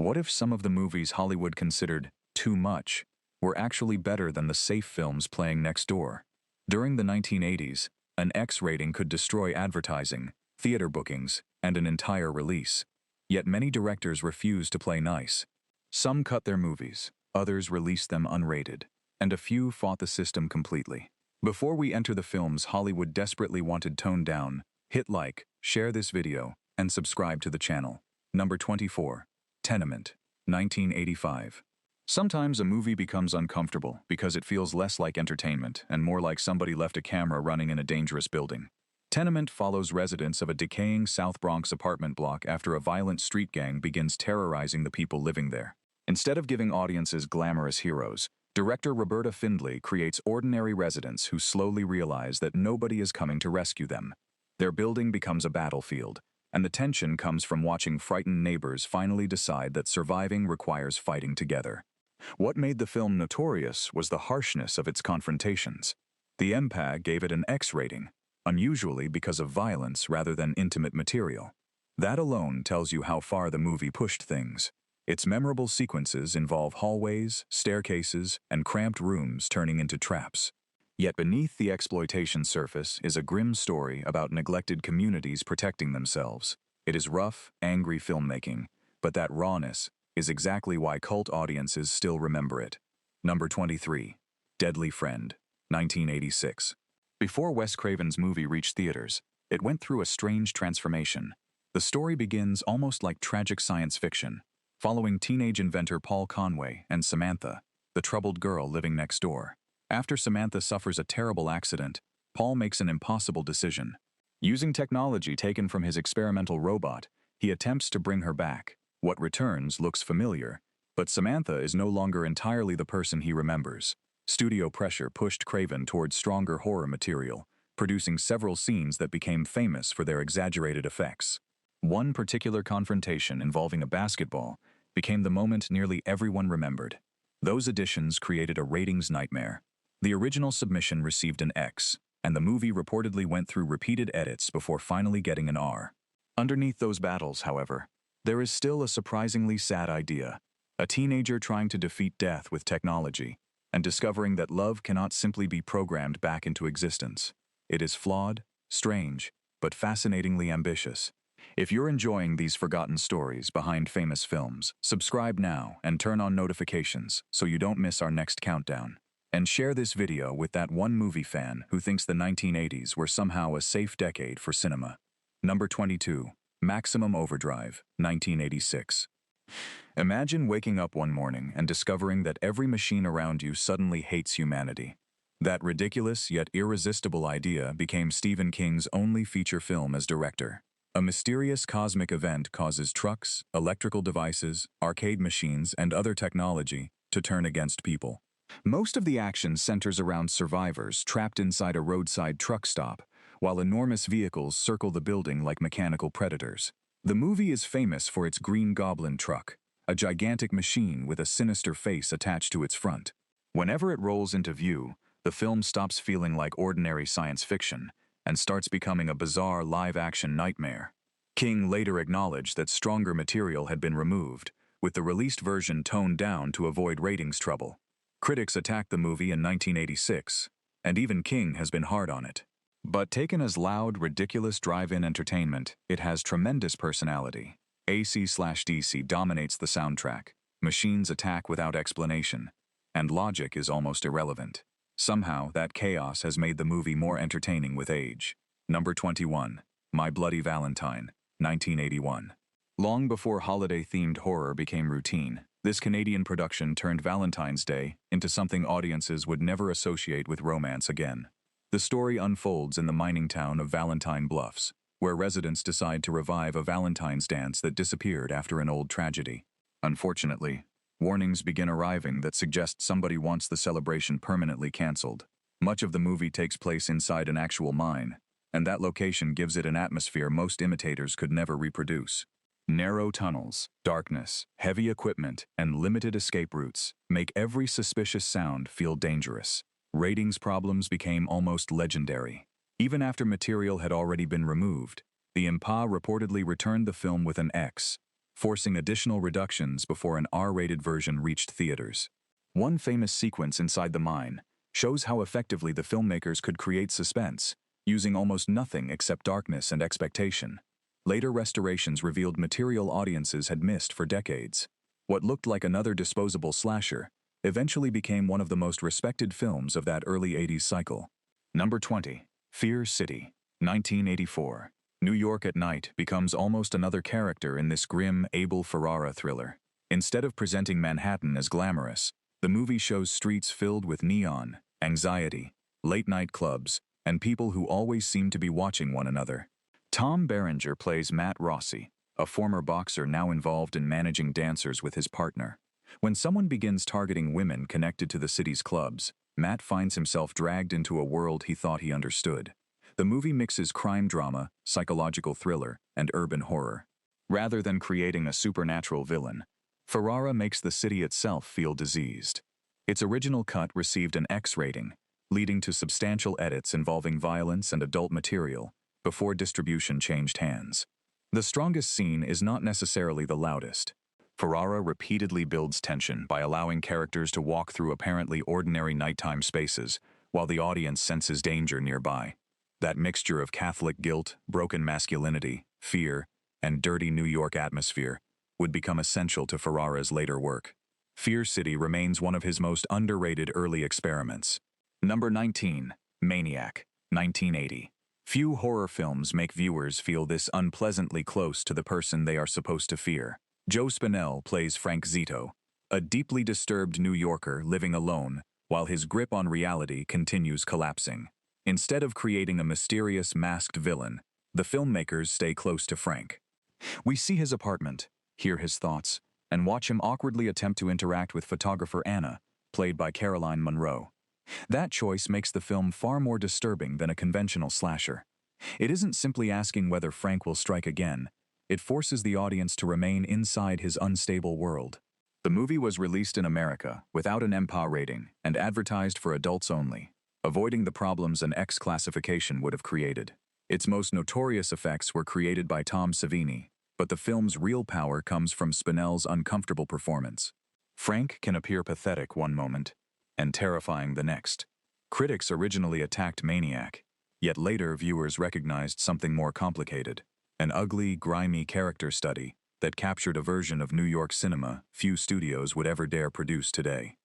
What if some of the movies Hollywood considered too much were actually better than the safe films playing next door? During the 1980s, an X rating could destroy advertising, theater bookings, and an entire release. Yet many directors refused to play nice. Some cut their movies, others released them unrated, and a few fought the system completely. Before we enter the films Hollywood desperately wanted toned down, hit like, share this video, and subscribe to the channel. Number 24. Tenement, 1985. Sometimes a movie becomes uncomfortable because it feels less like entertainment and more like somebody left a camera running in a dangerous building. Tenement follows residents of a decaying South Bronx apartment block after a violent street gang begins terrorizing the people living there. Instead of giving audiences glamorous heroes, director Roberta Findlay creates ordinary residents who slowly realize that nobody is coming to rescue them. Their building becomes a battlefield, and the tension comes from watching frightened neighbors finally decide that surviving requires fighting together. What made the film notorious was the harshness of its confrontations. The MPAG gave it an X rating, unusually because of violence rather than intimate material. That alone tells you how far the movie pushed things. Its memorable sequences involve hallways, staircases, and cramped rooms turning into traps. Yet beneath the exploitation surface is a grim story about neglected communities protecting themselves. It is rough, angry filmmaking, but that rawness is exactly why cult audiences still remember it. Number 23. Deadly Friend, 1986. Before Wes Craven's movie reached theaters, it went through a strange transformation. The story begins almost like tragic science fiction, following teenage inventor Paul Conway and Samantha, the troubled girl living next door. After Samantha suffers a terrible accident, Paul makes an impossible decision. Using technology taken from his experimental robot, he attempts to bring her back. What returns looks familiar, but Samantha is no longer entirely the person he remembers. Studio pressure pushed Craven towards stronger horror material, producing several scenes that became famous for their exaggerated effects. One particular confrontation involving a basketball became the moment nearly everyone remembered. Those additions created a ratings nightmare. The original submission received an X, and the movie reportedly went through repeated edits before finally getting an R. Underneath those battles, however, there is still a surprisingly sad idea: a teenager trying to defeat death with technology, and discovering that love cannot simply be programmed back into existence. It is flawed, strange, but fascinatingly ambitious. If you're enjoying these forgotten stories behind famous films, subscribe now and turn on notifications so you don't miss our next countdown. And share this video with that one movie fan who thinks the 1980s were somehow a safe decade for cinema. Number 22. Maximum Overdrive, 1986. Imagine waking up one morning and discovering that every machine around you suddenly hates humanity. That ridiculous yet irresistible idea became Stephen King's only feature film as director. A mysterious cosmic event causes trucks, electrical devices, arcade machines, and other technology to turn against people. Most of the action centers around survivors trapped inside a roadside truck stop, while enormous vehicles circle the building like mechanical predators. The movie is famous for its Green Goblin truck, a gigantic machine with a sinister face attached to its front. Whenever it rolls into view, the film stops feeling like ordinary science fiction and starts becoming a bizarre live-action nightmare. King later acknowledged that stronger material had been removed, with the released version toned down to avoid ratings trouble. Critics attacked the movie in 1986, and even King has been hard on it. But taken as loud, ridiculous drive-in entertainment, it has tremendous personality. AC/DC dominates the soundtrack, machines attack without explanation, and logic is almost irrelevant. Somehow, that chaos has made the movie more entertaining with age. Number 21. My Bloody Valentine, 1981. Long before holiday-themed horror became routine, this Canadian production turned Valentine's Day into something audiences would never associate with romance again. The story unfolds in the mining town of Valentine Bluffs, where residents decide to revive a Valentine's dance that disappeared after an old tragedy. Unfortunately, warnings begin arriving that suggest somebody wants the celebration permanently canceled. Much of the movie takes place inside an actual mine, and that location gives it an atmosphere most imitators could never reproduce. Narrow tunnels, darkness, heavy equipment, and limited escape routes make every suspicious sound feel dangerous. Ratings problems became almost legendary. Even after material had already been removed, the IMPA reportedly returned the film with an X, forcing additional reductions before an R-rated version reached theaters. One famous sequence inside the mine shows how effectively the filmmakers could create suspense, using almost nothing except darkness and expectation. Later restorations revealed material audiences had missed for decades. What looked like another disposable slasher eventually became one of the most respected films of that early 80s cycle. Number 20. Fear City, 1984. New York at night becomes almost another character in this grim Abel Ferrara thriller. Instead of presenting Manhattan as glamorous, the movie shows streets filled with neon, anxiety, late-night clubs, and people who always seem to be watching one another. Tom Berenger plays Matt Rossi, a former boxer now involved in managing dancers with his partner. When someone begins targeting women connected to the city's clubs, Matt finds himself dragged into a world he thought he understood. The movie mixes crime drama, psychological thriller, and urban horror. Rather than creating a supernatural villain, Ferrara makes the city itself feel diseased. Its original cut received an X rating, leading to substantial edits involving violence and adult material, before distribution changed hands. The strongest scene is not necessarily the loudest. Ferrara repeatedly builds tension by allowing characters to walk through apparently ordinary nighttime spaces, while the audience senses danger nearby. That mixture of Catholic guilt, broken masculinity, fear, and dirty New York atmosphere would become essential to Ferrara's later work. Fear City remains one of his most underrated early experiments. Number 19. Maniac, 1980. Few horror films make viewers feel this unpleasantly close to the person they are supposed to fear. Joe Spinell plays Frank Zito, a deeply disturbed New Yorker living alone while his grip on reality continues collapsing. Instead of creating a mysterious masked villain, the filmmakers stay close to Frank. We see his apartment, hear his thoughts, and watch him awkwardly attempt to interact with photographer Anna, played by Caroline Munro. That choice makes the film far more disturbing than a conventional slasher. It isn't simply asking whether Frank will strike again. It forces the audience to remain inside his unstable world. The movie was released in America without an MPA rating and advertised for adults only, avoiding the problems an X classification would have created. Its most notorious effects were created by Tom Savini, but the film's real power comes from Spinell's uncomfortable performance. Frank can appear pathetic one moment and terrifying the next. Critics originally attacked Maniac, yet later viewers recognized something more complicated, an ugly, grimy character study that captured a version of New York cinema few studios would ever dare produce today.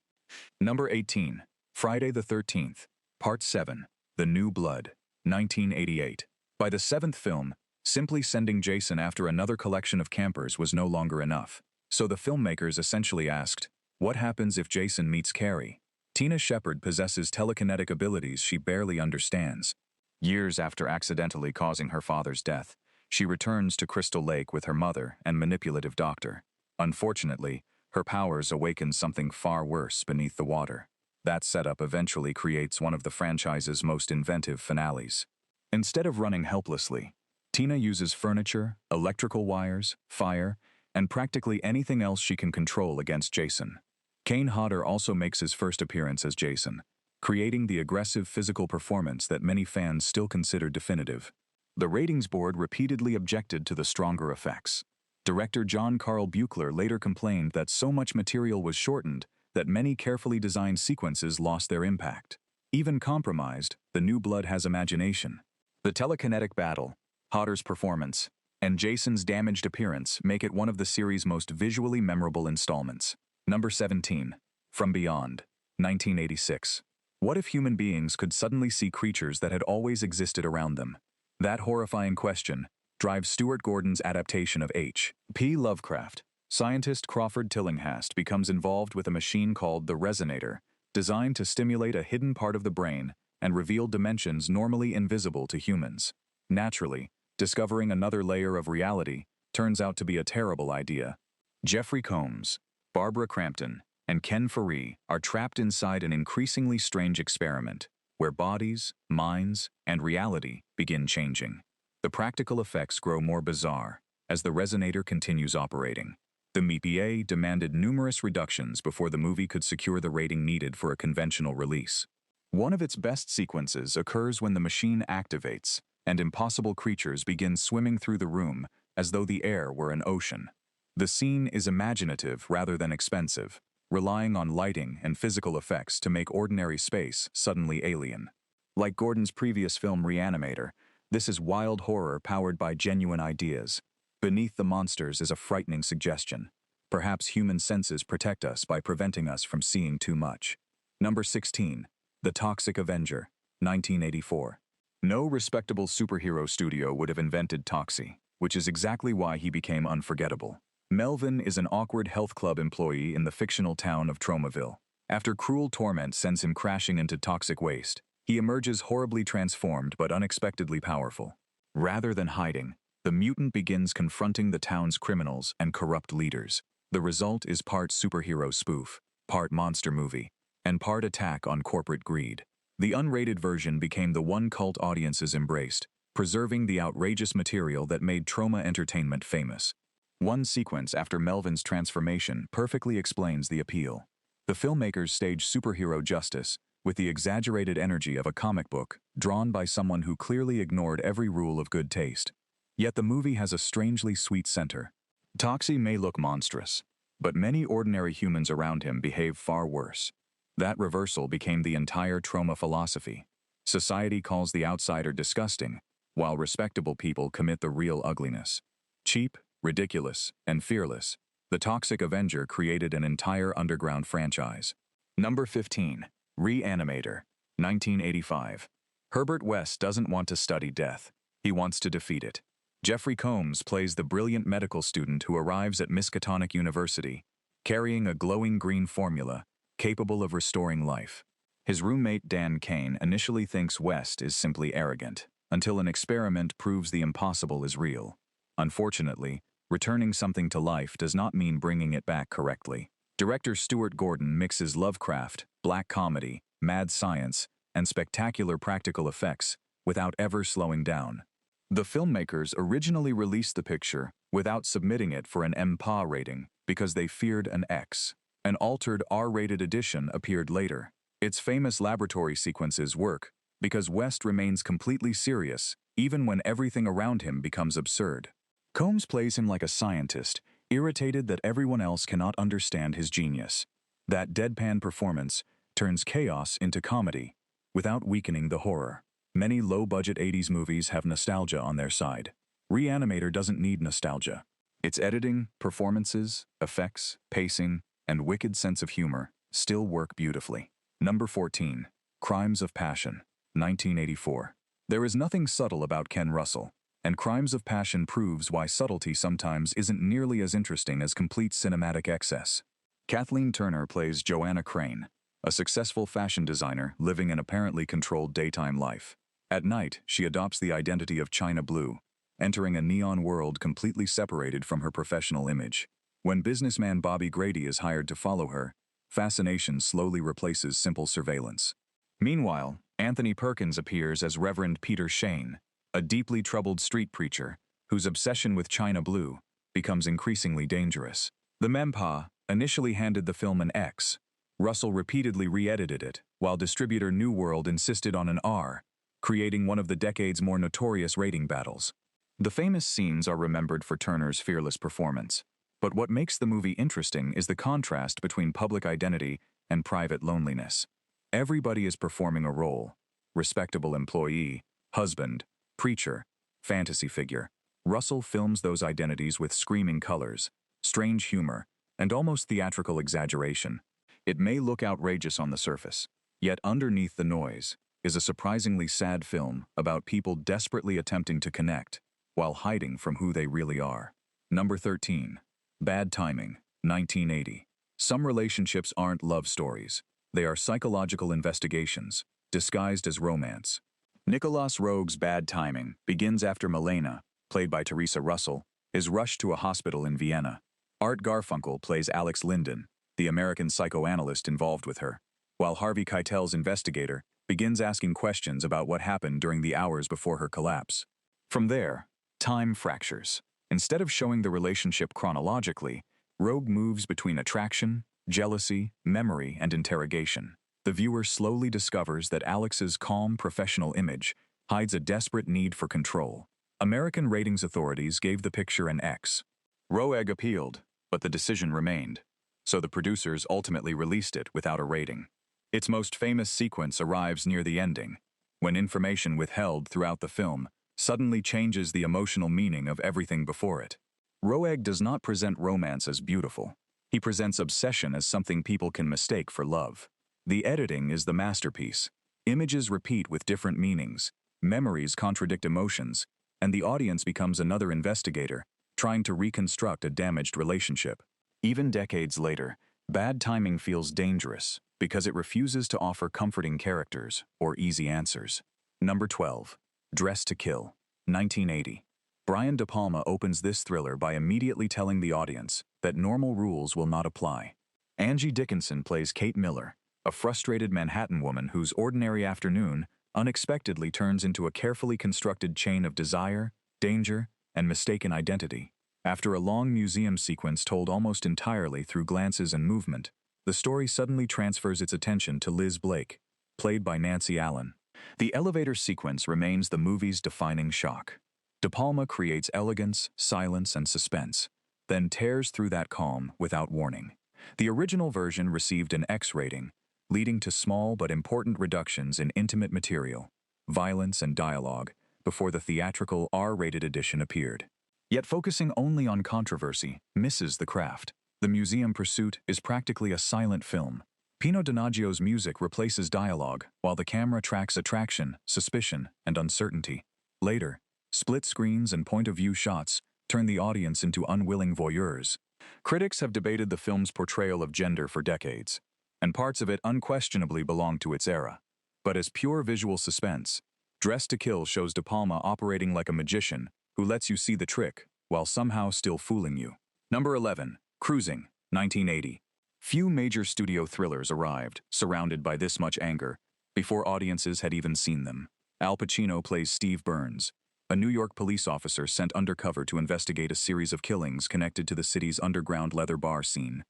Number 18. Friday the 13th, Part 7, The New Blood, 1988. By the seventh film, simply sending Jason after another collection of campers was no longer enough. So the filmmakers essentially asked, what happens if Jason meets Carrie? Tina Shepard possesses telekinetic abilities she barely understands. Years after accidentally causing her father's death, she returns to Crystal Lake with her mother and manipulative doctor. Unfortunately, her powers awaken something far worse beneath the water. That setup eventually creates one of the franchise's most inventive finales. Instead of running helplessly, Tina uses furniture, electrical wires, fire, and practically anything else she can control against Jason. Kane Hodder also makes his first appearance as Jason, creating the aggressive physical performance that many fans still consider definitive. The ratings board repeatedly objected to the stronger effects. Director John Carl Buechler later complained that so much material was shortened that many carefully designed sequences lost their impact. Even compromised, The New Blood has imagination. The telekinetic battle, Hodder's performance, and Jason's damaged appearance make it one of the series' most visually memorable installments. Number 17. From Beyond, 1986. What if human beings could suddenly see creatures that had always existed around them? That horrifying question drives Stuart Gordon's adaptation of H.P. Lovecraft. Scientist Crawford Tillinghast becomes involved with a machine called the Resonator, designed to stimulate a hidden part of the brain and reveal dimensions normally invisible to humans. Naturally, discovering another layer of reality turns out to be a terrible idea. Jeffrey Combs, Barbara Crampton, and Ken Faree are trapped inside an increasingly strange experiment where bodies, minds, and reality begin changing. The practical effects grow more bizarre as the Resonator continues operating. The MPA demanded numerous reductions before the movie could secure the rating needed for a conventional release. One of its best sequences occurs when the machine activates and impossible creatures begin swimming through the room as though the air were an ocean. The scene is imaginative rather than expensive, relying on lighting and physical effects to make ordinary space suddenly alien. Like Gordon's previous film Reanimator, this is wild horror powered by genuine ideas. Beneath the monsters is a frightening suggestion. Perhaps human senses protect us by preventing us from seeing too much. Number 16. The Toxic Avenger, 1984. No respectable superhero studio would have invented Toxie, which is exactly why he became unforgettable. Melvin is an awkward health club employee in the fictional town of Tromaville. After cruel torment sends him crashing into toxic waste, he emerges horribly transformed but unexpectedly powerful. Rather than hiding, the mutant begins confronting the town's criminals and corrupt leaders. The result is part superhero spoof, part monster movie, and part attack on corporate greed. The unrated version became the one cult audiences embraced, preserving the outrageous material that made Troma Entertainment famous. One sequence after Melvin's transformation perfectly explains the appeal. The filmmakers staged superhero justice with the exaggerated energy of a comic book drawn by someone who clearly ignored every rule of good taste. Yet the movie has a strangely sweet center. Toxie may look monstrous, but many ordinary humans around him behave far worse. That reversal became the entire Troma philosophy. Society calls the outsider disgusting, while respectable people commit the real ugliness. Cheap, ridiculous, and fearless, the Toxic Avenger created an entire underground franchise. Number 15. Reanimator, 1985. Herbert West doesn't want to study death. He wants to defeat it. Jeffrey Combs plays the brilliant medical student who arrives at Miskatonic University, carrying a glowing green formula capable of restoring life. His roommate Dan Kane initially thinks West is simply arrogant, until an experiment proves the impossible is real. Unfortunately, returning something to life does not mean bringing it back correctly. Director Stuart Gordon mixes Lovecraft, black comedy, mad science, and spectacular practical effects without ever slowing down. The filmmakers originally released the picture without submitting it for an MPA rating because they feared an X. An altered R-rated edition appeared later. Its famous laboratory sequences work because West remains completely serious even when everything around him becomes absurd. Combs plays him like a scientist, irritated that everyone else cannot understand his genius. That deadpan performance turns chaos into comedy without weakening the horror. Many low-budget 80s movies have nostalgia on their side. Reanimator doesn't need nostalgia. Its editing, performances, effects, pacing, and wicked sense of humor still work beautifully. Number 14. Crimes of Passion, 1984. There is nothing subtle about Ken Russell, and Crimes of Passion proves why subtlety sometimes isn't nearly as interesting as complete cinematic excess. Kathleen Turner plays Joanna Crane, a successful fashion designer living an apparently controlled daytime life. At night, she adopts the identity of China Blue, entering a neon world completely separated from her professional image. When businessman Bobby Grady is hired to follow her, fascination slowly replaces simple surveillance. Meanwhile, Anthony Perkins appears as Reverend Peter Shane, a deeply troubled street preacher whose obsession with China Blue becomes increasingly dangerous. The MPA initially handed the film an X. Russell repeatedly re-edited it, while distributor New World insisted on an R, creating one of the decade's more notorious rating battles. The famous scenes are remembered for Turner's fearless performance, but what makes the movie interesting is the contrast between public identity and private loneliness. Everybody is performing a role: respectable employee, husband, preacher, fantasy figure. Russell films those identities with screaming colors, strange humor, and almost theatrical exaggeration. It may look outrageous on the surface, yet underneath the noise is a surprisingly sad film about people desperately attempting to connect while hiding from who they really are. Number 13. Bad Timing, 1980. Some relationships aren't love stories. They are psychological investigations, disguised as romance. Nicolas Roeg's Bad Timing begins after Milena, played by Teresa Russell, is rushed to a hospital in Vienna. Art Garfunkel plays Alex Linden, the American psychoanalyst involved with her, while Harvey Keitel's investigator begins asking questions about what happened during the hours before her collapse. From there, time fractures. Instead of showing the relationship chronologically, Roeg moves between attraction, jealousy, memory, and interrogation. The viewer slowly discovers that Alex's calm professional image hides a desperate need for control. American ratings authorities gave the picture an X. Roeg appealed, but the decision remained, so the producers ultimately released it without a rating. Its most famous sequence arrives near the ending, when information withheld throughout the film suddenly changes the emotional meaning of everything before it. Roeg does not present romance as beautiful. He presents obsession as something people can mistake for love. The editing is the masterpiece. Images repeat with different meanings, memories contradict emotions, and the audience becomes another investigator, trying to reconstruct a damaged relationship. Even decades later, bad timing feels dangerous because it refuses to offer comforting characters or easy answers. Number 12. Dressed to Kill, 1980. Brian De Palma opens this thriller by immediately telling the audience that normal rules will not apply. Angie Dickinson plays Kate Miller, a frustrated Manhattan woman whose ordinary afternoon unexpectedly turns into a carefully constructed chain of desire, danger, and mistaken identity. After a long museum sequence told almost entirely through glances and movement, the story suddenly transfers its attention to Liz Blake, played by Nancy Allen. The elevator sequence remains the movie's defining shock. De Palma creates elegance, silence, and suspense, then tears through that calm without warning. The original version received an X rating, leading to small but important reductions in intimate material, violence, and dialogue before the theatrical R-rated edition appeared. Yet focusing only on controversy misses the craft. The museum pursuit is practically a silent film. Pino Donaggio's music replaces dialogue, while the camera tracks attraction, suspicion, and uncertainty. Later, split screens and point-of-view shots turn the audience into unwilling voyeurs. Critics have debated the film's portrayal of gender for decades, and parts of it unquestionably belong to its era. But as pure visual suspense, Dressed to Kill shows De Palma operating like a magician who lets you see the trick while somehow still fooling you. Number 11. Cruising, 1980. Few major studio thrillers arrived, surrounded by this much anger, before audiences had even seen them. Al Pacino plays Steve Burns, a New York police officer sent undercover to investigate a series of killings connected to the city's underground leather bar scene.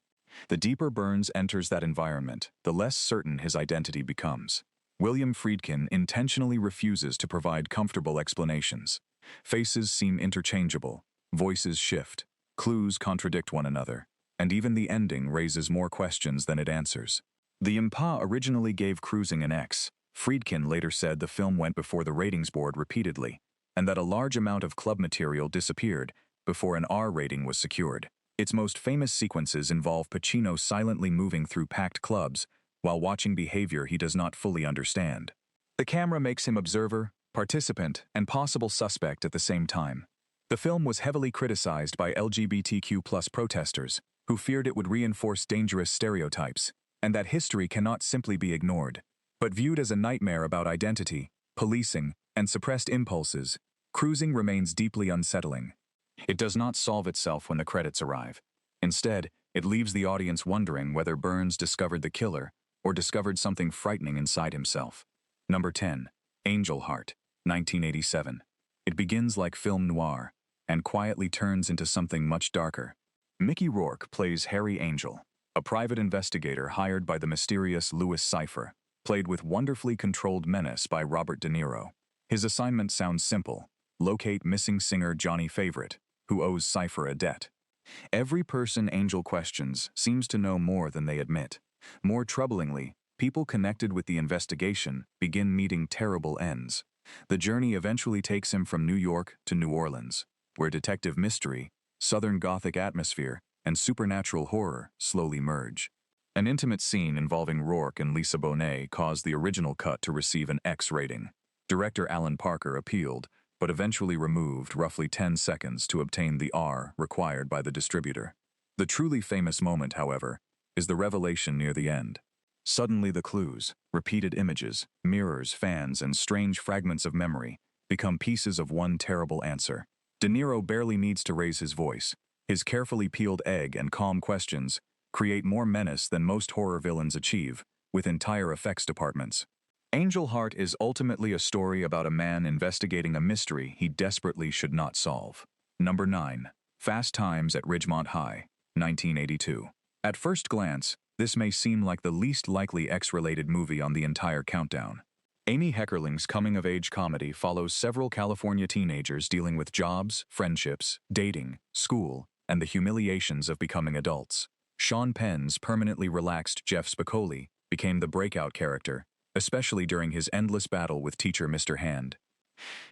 The deeper Burns enters that environment, the less certain his identity becomes. William Friedkin intentionally refuses to provide comfortable explanations. Faces seem interchangeable, voices shift, clues contradict one another, and even the ending raises more questions than it answers. The IMPA originally gave Cruising an X. Friedkin later said the film went before the ratings board repeatedly, and that a large amount of club material disappeared before an R rating was secured. Its most famous sequences involve Pacino silently moving through packed clubs while watching behavior he does not fully understand. The camera makes him observer, participant, and possible suspect at the same time. The film was heavily criticized by LGBTQ+ protesters, who feared it would reinforce dangerous stereotypes, and that history cannot simply be ignored. But viewed as a nightmare about identity, policing, and suppressed impulses, Cruising remains deeply unsettling. It does not solve itself when the credits arrive. Instead, it leaves the audience wondering whether Burns discovered the killer or discovered something frightening inside himself. Number 10. Angel Heart, 1987. It begins like film noir and quietly turns into something much darker. Mickey Rourke plays Harry Angel, a private investigator hired by the mysterious Louis Cypher, played with wonderfully controlled menace by Robert De Niro. His assignment sounds simple: locate missing singer Johnny Favorite, who owes Cypher a debt. Every person Angel questions seems to know more than they admit. More troublingly, people connected with the investigation begin meeting terrible ends. The journey eventually takes him from New York to New Orleans, where detective mystery, Southern Gothic atmosphere, and supernatural horror slowly merge. An intimate scene involving Rourke and Lisa Bonet caused the original cut to receive an X rating. Director Alan Parker appealed, but eventually removed roughly 10 seconds to obtain the R required by the distributor. The truly famous moment, however, is the revelation near the end. Suddenly the clues, repeated images, mirrors, fans, and strange fragments of memory become pieces of one terrible answer. De Niro barely needs to raise his voice. His carefully peeled egg and calm questions create more menace than most horror villains achieve, with entire effects departments. Angel Heart is ultimately a story about a man investigating a mystery he desperately should not solve. Number 9. Fast Times at Ridgemont High, 1982. At first glance, this may seem like the least likely X-related movie on the entire countdown. Amy Heckerling's coming-of-age comedy follows several California teenagers dealing with jobs, friendships, dating, school, and the humiliations of becoming adults. Sean Penn's permanently relaxed Jeff Spicoli became the breakout character, especially during his endless battle with teacher Mr. Hand.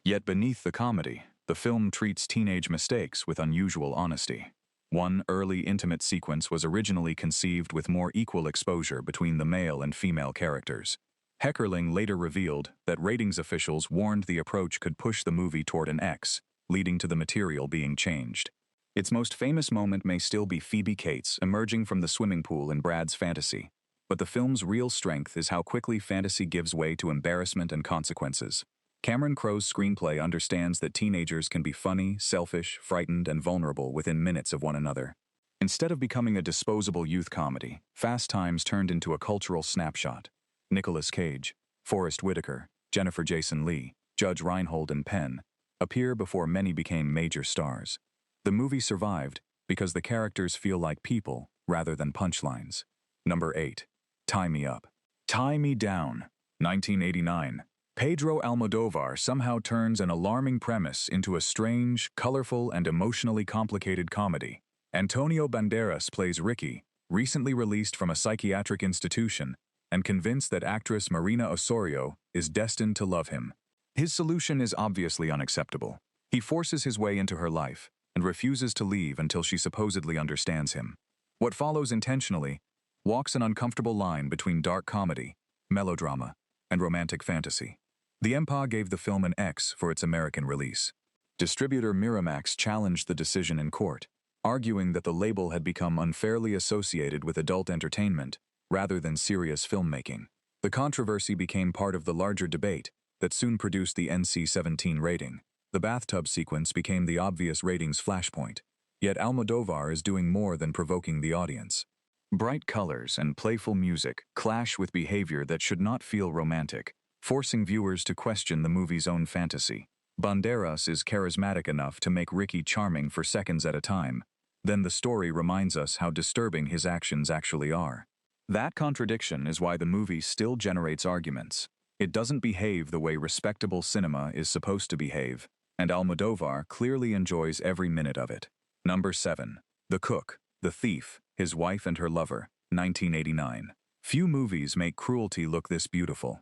Yet beneath the comedy, the film treats teenage mistakes with unusual honesty. One early intimate sequence was originally conceived with more equal exposure between the male and female characters. Heckerling later revealed that ratings officials warned the approach could push the movie toward an X, leading to the material being changed. Its most famous moment may still be Phoebe Cates emerging from the swimming pool in Brad's fantasy, but the film's real strength is how quickly fantasy gives way to embarrassment and consequences. Cameron Crowe's screenplay understands that teenagers can be funny, selfish, frightened, and vulnerable within minutes of one another. Instead of becoming a disposable youth comedy, Fast Times turned into a cultural snapshot. Nicolas Cage, Forrest Whitaker, Jennifer Jason Leigh, Judge Reinhold and Penn appear before many became major stars. The movie survived because the characters feel like people rather than punchlines. Number 8. Tie Me Up. Tie Me Down, 1989. Pedro Almodovar somehow turns an alarming premise into a strange, colorful, and emotionally complicated comedy. Antonio Banderas plays Ricky, recently released from a psychiatric institution, and convinced that actress Marina Osorio is destined to love him. His solution is obviously unacceptable. He forces his way into her life and refuses to leave until she supposedly understands him. What follows intentionally walks an uncomfortable line between dark comedy, melodrama, and romantic fantasy. The EMPA gave the film an X for its American release. Distributor Miramax challenged the decision in court, arguing that the label had become unfairly associated with adult entertainment rather than serious filmmaking. The controversy became part of the larger debate that soon produced the NC-17 rating. The bathtub sequence became the obvious ratings flashpoint, yet Almodovar is doing more than provoking the audience. Bright colors and playful music clash with behavior that should not feel romantic, forcing viewers to question the movie's own fantasy. Banderas is charismatic enough to make Ricky charming for seconds at a time. Then the story reminds us how disturbing his actions actually are. That contradiction is why the movie still generates arguments. It doesn't behave the way respectable cinema is supposed to behave, and Almodovar clearly enjoys every minute of it. Number 7. The Cook, The Thief, His Wife and Her Lover, 1989. Few movies make cruelty look this beautiful.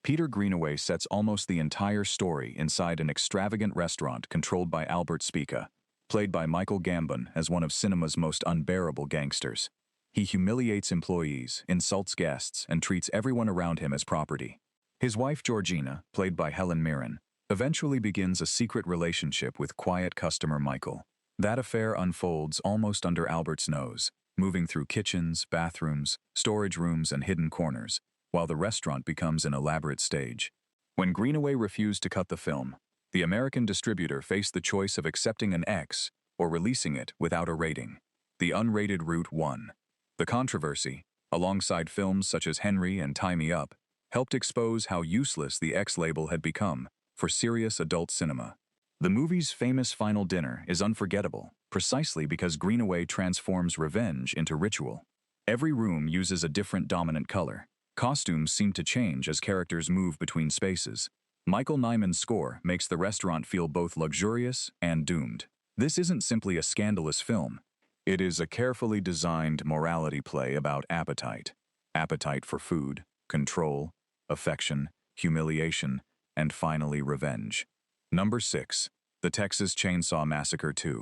Peter Greenaway sets almost the entire story inside an extravagant restaurant controlled by Albert Spica, played by Michael Gambon as one of cinema's most unbearable gangsters. He humiliates employees, insults guests, and treats everyone around him as property. His wife Georgina, played by Helen Mirren, eventually begins a secret relationship with quiet customer Michael. That affair unfolds almost under Albert's nose, moving through kitchens, bathrooms, storage rooms, and hidden corners, while the restaurant becomes an elaborate stage. When Greenaway refused to cut the film, the American distributor faced the choice of accepting an X or releasing it without a rating. The unrated route won. The controversy, alongside films such as Henry and Tie Me Up, helped expose how useless the X label had become for serious adult cinema. The movie's famous final dinner is unforgettable, precisely because Greenaway transforms revenge into ritual. Every room uses a different dominant color. Costumes seem to change as characters move between spaces. Michael Nyman's score makes the restaurant feel both luxurious and doomed. This isn't simply a scandalous film. It is a carefully designed morality play about appetite. Appetite for food, control, affection, humiliation, and finally revenge. Number 6. The Texas Chainsaw Massacre 2,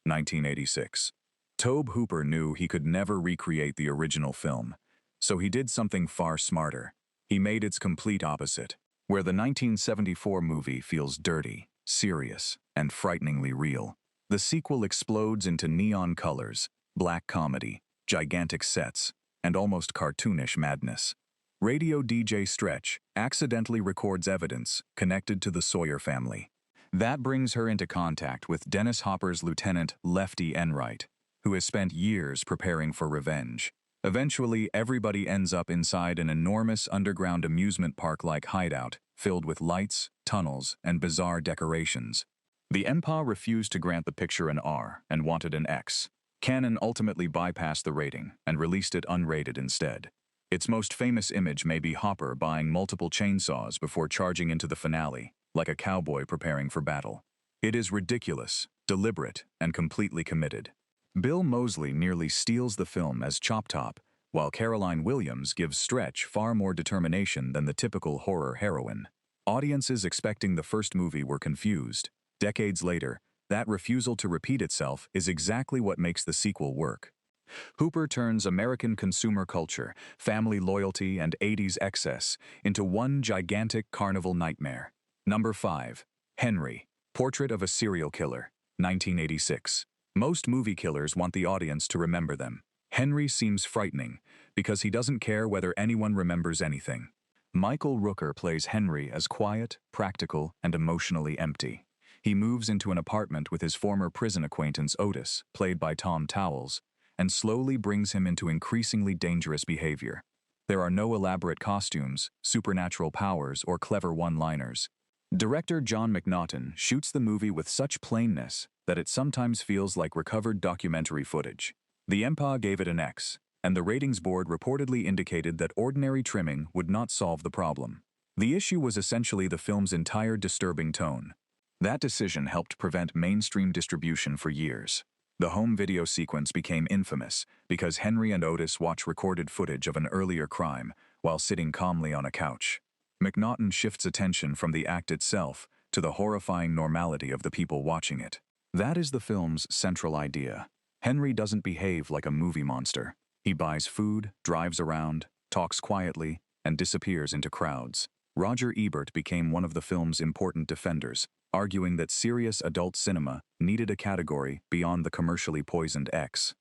1986. Tobe Hooper knew he could never recreate the original film, so he did something far smarter. He made its complete opposite. Where the 1974 movie feels dirty, serious, and frighteningly real, the sequel explodes into neon colors, black comedy, gigantic sets, and almost cartoonish madness. Radio DJ Stretch accidentally records evidence connected to the Sawyer family. That brings her into contact with Dennis Hopper's lieutenant Lefty Enright, who has spent years preparing for revenge. Eventually, everybody ends up inside an enormous underground amusement park-like hideout filled with lights, tunnels, and bizarre decorations. The EMPA refused to grant the picture an R and wanted an X. Canon ultimately bypassed the rating and released it unrated instead. Its most famous image may be Hopper buying multiple chainsaws before charging into the finale, like a cowboy preparing for battle. It is ridiculous, deliberate, and completely committed. Bill Moseley nearly steals the film as Chop Top, while Caroline Williams gives Stretch far more determination than the typical horror heroine. Audiences expecting the first movie were confused. Decades later, that refusal to repeat itself is exactly what makes the sequel work. Hooper turns American consumer culture, family loyalty, and 80s excess into one gigantic carnival nightmare. Number 5. Henry, Portrait of a Serial Killer, 1986. Most movie killers want the audience to remember them. Henry seems frightening because he doesn't care whether anyone remembers anything. Michael Rooker plays Henry as quiet, practical, and emotionally empty. He moves into an apartment with his former prison acquaintance Otis, played by Tom Towles, and slowly brings him into increasingly dangerous behavior. There are no elaborate costumes, supernatural powers, or clever one-liners. Director John McNaughton shoots the movie with such plainness that it sometimes feels like recovered documentary footage. The EMPA gave it an X, and the ratings board reportedly indicated that ordinary trimming would not solve the problem. The issue was essentially the film's entire disturbing tone. That decision helped prevent mainstream distribution for years. The home video sequence became infamous because Henry and Otis watch recorded footage of an earlier crime while sitting calmly on a couch. McNaughton shifts attention from the act itself to the horrifying normality of the people watching it. That is the film's central idea. Henry doesn't behave like a movie monster. He buys food, drives around, talks quietly, and disappears into crowds. Roger Ebert became one of the film's important defenders, arguing that serious adult cinema needed a category beyond the commercially poisoned X.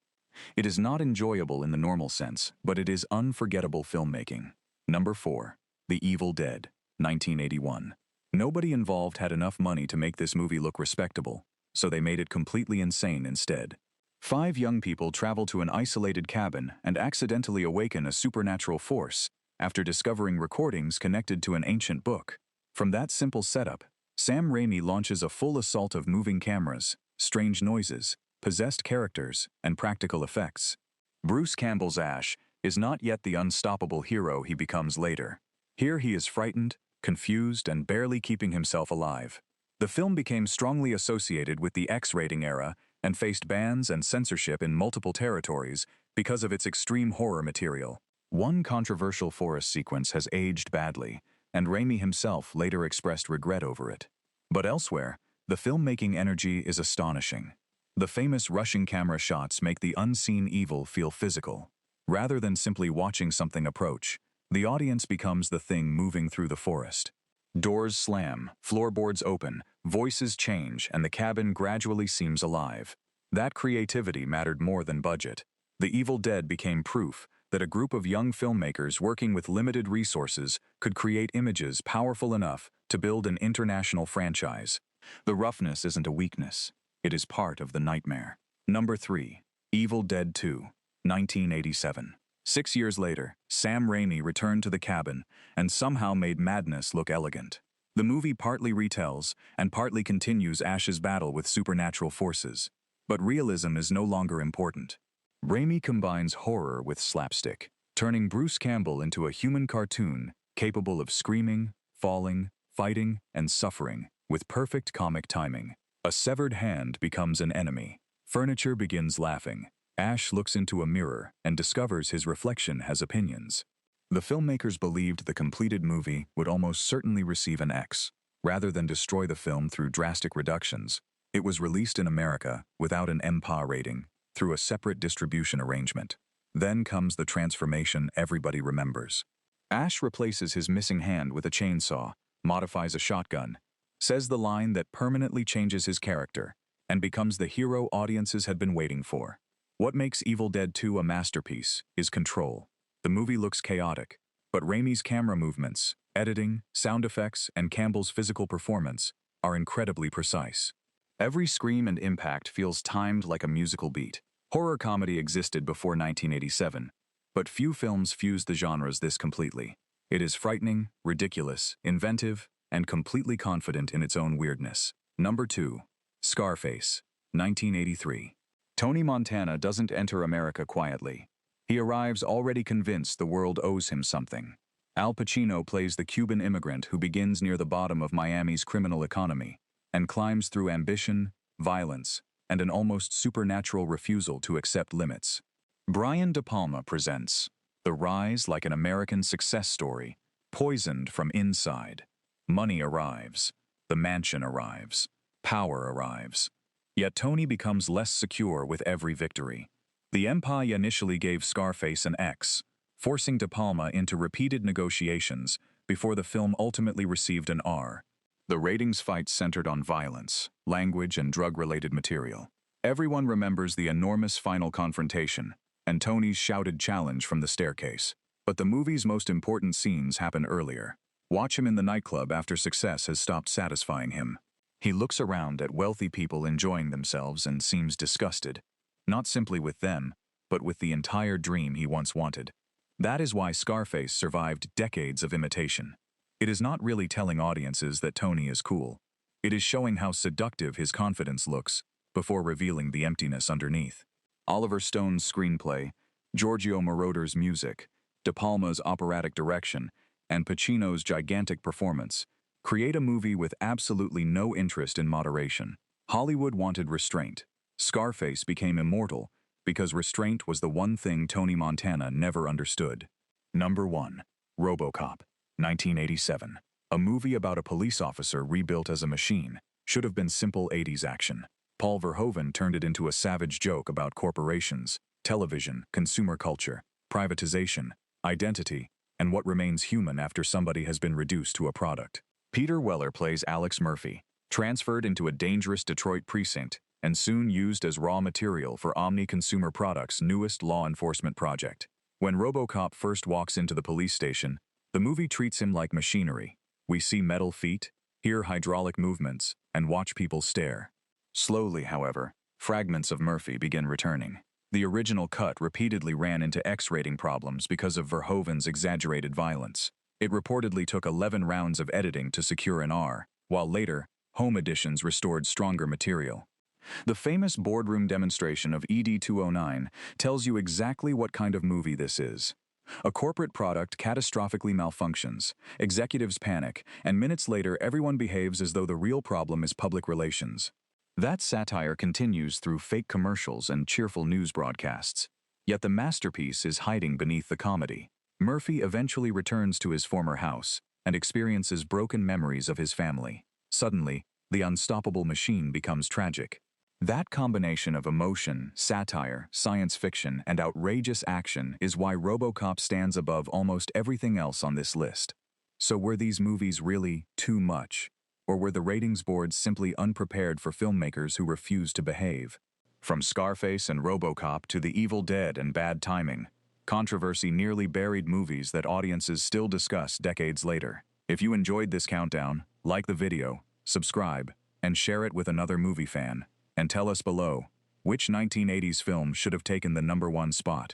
It is not enjoyable in the normal sense, but it is unforgettable filmmaking. Number 4. The Evil Dead, 1981. Nobody involved had enough money to make this movie look respectable, so they made it completely insane instead. 5 young people travel to an isolated cabin and accidentally awaken a supernatural force after discovering recordings connected to an ancient book. From that simple setup, Sam Raimi launches a full assault of moving cameras, strange noises, possessed characters, and practical effects. Bruce Campbell's Ash is not yet the unstoppable hero he becomes later. Here he is frightened, confused, and barely keeping himself alive. The film became strongly associated with the X-rating era and faced bans and censorship in multiple territories because of its extreme horror material. One controversial forest sequence has aged badly, and Raimi himself later expressed regret over it. But elsewhere, the filmmaking energy is astonishing. The famous rushing camera shots make the unseen evil feel physical. Rather than simply watching something approach, the audience becomes the thing moving through the forest. Doors slam, floorboards open, voices change, and the cabin gradually seems alive. That creativity mattered more than budget. The Evil Dead became proof that a group of young filmmakers working with limited resources could create images powerful enough to build an international franchise. The roughness isn't a weakness. It is part of the nightmare. Number 3. Evil Dead 2, 1987. 6 years later, Sam Raimi returned to the cabin and somehow made madness look elegant. The movie partly retells and partly continues Ash's battle with supernatural forces. But realism is no longer important. Raimi combines horror with slapstick, turning Bruce Campbell into a human cartoon capable of screaming, falling, fighting, and suffering with perfect comic timing. A severed hand becomes an enemy. Furniture begins laughing. Ash looks into a mirror and discovers his reflection has opinions. The filmmakers believed the completed movie would almost certainly receive an X. Rather than destroy the film through drastic reductions, it was released in America without an MPA rating, through a separate distribution arrangement. Then comes the transformation everybody remembers. Ash replaces his missing hand with a chainsaw, modifies a shotgun, says the line that permanently changes his character, and becomes the hero audiences had been waiting for. What makes Evil Dead 2 a masterpiece is control. The movie looks chaotic, but Raimi's camera movements, editing, sound effects, and Campbell's physical performance are incredibly precise. Every scream and impact feels timed like a musical beat. Horror comedy existed before 1987, but few films fuse the genres this completely. It is frightening, ridiculous, inventive, and completely confident in its own weirdness. Number 2. Scarface, 1983. Tony Montana doesn't enter America quietly. He arrives already convinced the world owes him something. Al Pacino plays the Cuban immigrant who begins near the bottom of Miami's criminal economy and climbs through ambition, violence, and an almost supernatural refusal to accept limits. Brian De Palma presents The Rise Like an American Success Story, Poisoned from Inside. Money arrives. The mansion arrives. Power arrives. Yet Tony becomes less secure with every victory. The Empire initially gave Scarface an X, forcing De Palma into repeated negotiations before the film ultimately received an R. The ratings fight centered on violence, language, and drug-related material. Everyone remembers the enormous final confrontation and Tony's shouted challenge from the staircase. But the movie's most important scenes happen earlier. Watch him in the nightclub after success has stopped satisfying him. He looks around at wealthy people enjoying themselves and seems disgusted, not simply with them, but with the entire dream he once wanted. That is why Scarface survived decades of imitation. It is not really telling audiences that Tony is cool. It is showing how seductive his confidence looks before revealing the emptiness underneath. Oliver Stone's screenplay, Giorgio Moroder's music, De Palma's operatic direction, and Pacino's gigantic performance create a movie with absolutely no interest in moderation. Hollywood wanted restraint. Scarface became immortal because restraint was the one thing Tony Montana never understood. Number 1. RoboCop, 1987. A movie about a police officer rebuilt as a machine. Should have been simple 80s action. Paul Verhoeven turned it into a savage joke about corporations, television, consumer culture, privatization, identity, and what remains human after somebody has been reduced to a product. Peter Weller plays Alex Murphy, transferred into a dangerous Detroit precinct and soon used as raw material for Omni Consumer Products' newest law enforcement project. When RoboCop first walks into the police station, the movie treats him like machinery. We see metal feet, hear hydraulic movements, and watch people stare. Slowly, however, fragments of Murphy begin returning. The original cut repeatedly ran into X-rating problems because of Verhoeven's exaggerated violence. It reportedly took 11 rounds of editing to secure an R, while later, home editions restored stronger material. The famous boardroom demonstration of ED-209 tells you exactly what kind of movie this is. A corporate product catastrophically malfunctions, executives panic, and minutes later everyone behaves as though the real problem is public relations. That satire continues through fake commercials and cheerful news broadcasts. Yet the masterpiece is hiding beneath the comedy. Murphy eventually returns to his former house and experiences broken memories of his family. Suddenly, the unstoppable machine becomes tragic. That combination of emotion, satire, science fiction, and outrageous action is why RoboCop stands above almost everything else on this list. So were these movies really too much? Or were the ratings boards simply unprepared for filmmakers who refused to behave? From Scarface and RoboCop to The Evil Dead and Bad Timing, controversy nearly buried movies that audiences still discuss decades later. If you enjoyed this countdown, like the video, subscribe, and share it with another movie fan. And tell us below, which 1980s film should have taken the #1 spot?